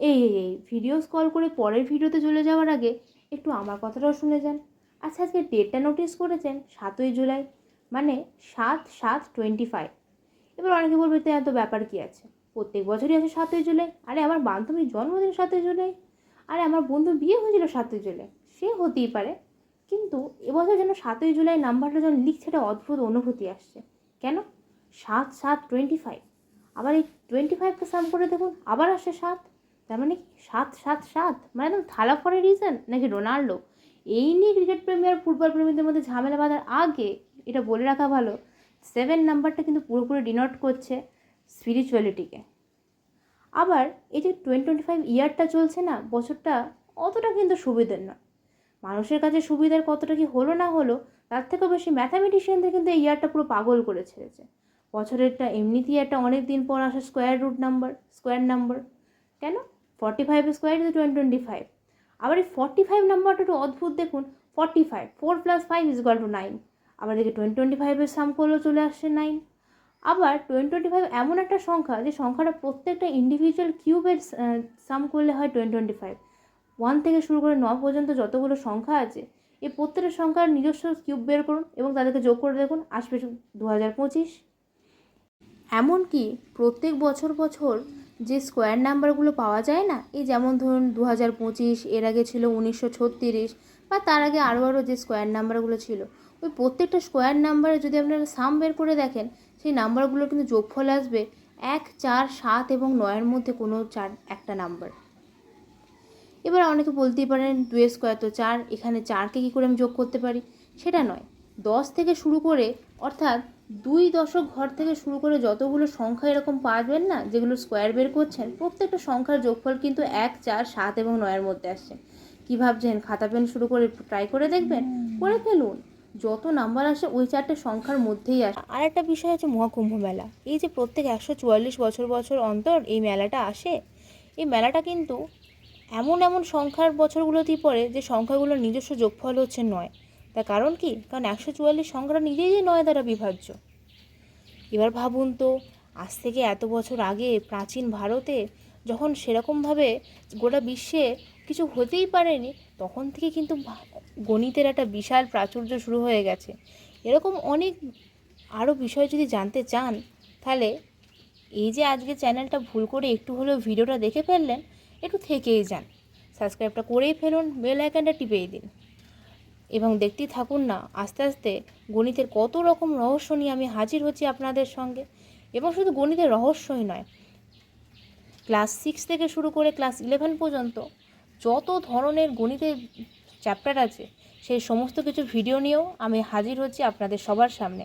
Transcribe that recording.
এই video scroll করে পরের ভিডিওতে চলে যাওয়ার আগে একটু আমার কথাটাও শুনে যান। আচ্ছা, আজকে ডেটটা নোটিস করেছেন? 7ই জুলাই, মানে 7/7/25। এবার অনেকে বলবে তো এত ব্যাপার কী আছে, প্রত্যেক বছরই আছে 7ই জুলাই। আরে আমার বান্ধবীর জন্মদিন 7ই জুলাই, আরে আমার বন্ধুর বিয়ে হয়েছিল 7ই জুলাই, সে হতেই পারে। কিন্তু এবছর যেন 7ই জুলাই নাম্বারটা যখন লিখছে একটা অদ্ভুত অনুভূতি আসছে। কেন? 7/7/25। আবার এই 25কে সাম করে দেখুন, আবার আসছে 7। তার মানে কি 7/7/7, মানে একদম থালা ফরের রিজন নাকি রোনাল্ডো? এই নিয়ে ক্রিকেট প্রেমী আর ফুটবল প্রেমীদের মধ্যে ঝামেলা বাঁধার আগে এটা বলে রাখা ভালো, 7 নাম্বারটা কিন্তু পুরোপুরি ডিনোট করছে স্পিরিচুয়ালিটিকে। আবার এই যে 2025 ইয়ারটা চলছে না, বছরটা অতটা কিন্তু সুবিধের নয়। মানুষের কাছে সুবিধার কতটা কি হলো না হলো, তার থেকেও বেশি ম্যাথামেটিশিয়ানদের কিন্তু এই ইয়ারটা পুরো পাগল করে ছেড়েছে। বছরেরটা এমনিতেই একটা অনেক দিন পর আসা স্কোয়ার নাম্বার। কেন? 45 স্কোয়ার ইজ 2025। আবার এই 45 নাম্বারটা একটু অদ্ভুত দেখুন, 45, 4 + 5 = 9। আবার দেখে 2025-এর সাম করলেও চলে আসছে 9। আবার 2025 এমন একটা সংখ্যা যে সংখ্যাটা প্রত্যেকটা ইন্ডিভিজুয়াল কিউবের সাম করলে হয় 2025। 1 থেকে শুরু করে 9 পর্যন্ত যতগুলো সংখ্যা আছে, এই প্রত্যেকটা সংখ্যার নিজস্ব কিউব বের করুন এবং তাদেরকে যোগ করে দেখুন, আসবে 2025। এমনকি প্রত্যেক বছর যে স্কোয়ার নাম্বারগুলো পাওয়া যায় না, এই যেমন ধরুন 2025, এর আগে ছিল 1936, বা তার আগে আরও যে স্কোয়ার নাম্বারগুলো ছিল, ওই প্রত্যেকটা স্কোয়ার নাম্বারে যদি আপনারা সাম বের করে দেখেন, সেই নাম্বারগুলো কিন্তু যোগফল আসবে 1, 4, 7 এবং 9-এর মধ্যে কোনো একটা নাম্বার। এবার অনেকে বলতেই পারেন 2 স্কোয়ার তো 4, এখানে 4কে কী করে আমি যোগ করতে পারি? সেটা নয়, 10 থেকে শুরু করে, অর্থাৎ 2 দশক ঘর থেকে শুরু করে যতগুলো সংখ্যা এরকম পাবেন না, যেগুলো স্কোয়ার বের করছেন, প্রত্যেকটা সংখ্যার যোগফল কিন্তু 1, 4, 7 এবং 9-এর মধ্যে আসছে। কী ভাবছেন? খাতা পেন শুরু করে ট্রাই করে দেখবেন? করে ফেলুন, যত নাম্বার আসে ওই 4টে সংখ্যার মধ্যেই আসে। আর একটা বিষয় আছে মহাকুম্ভ মেলা। এই যে প্রত্যেক 144 বছর অন্তর এই মেলাটা আসে, এই মেলাটা কিন্তু এমন সংখ্যার বছরগুলোতেই পড়ে যে সংখ্যাগুলোর নিজস্ব যোগফল হচ্ছে 9। তার কারণ কি? কারণ 144 সংখ্যাটা নিজেই যে 9 দ্বারা বিভাজ্য। এবার ভাবুন তো, আজ থেকে এত বছর আগে প্রাচীন ভারতে যখন সেরকমভাবে গোটা বিশ্বে কিছু হতেই পারেনি, তখন থেকে কিন্তু গণিতের একটা বিশাল প্রাচুর্য শুরু হয়ে গেছে। এরকম অনেক আরও বিষয় যদি জানতে চান, তাহলে এই যে আজকে চ্যানেলটা ভুল করে একটু হলেও ভিডিওটা দেখে ফেললেন, একটু থেকেই যান, সাবস্ক্রাইবটা করেই ফেলুন, বেল আইকনটা টিপেই দিন এবং দেখতেই থাকুন না, আস্তে আস্তে গণিতের কত রকম রহস্য নিয়ে আমি হাজির হচ্ছি আপনাদের সঙ্গে। এবং শুধু গণিতের রহস্যই নয়, ক্লাস 6 থেকে শুরু করে ক্লাস 11 পর্যন্ত যত ধরনের গণিতের চ্যাপ্টার আছে, সেই সমস্ত কিছু ভিডিও নিয়েও আমি হাজির হচ্ছি আপনাদের সবার সামনে।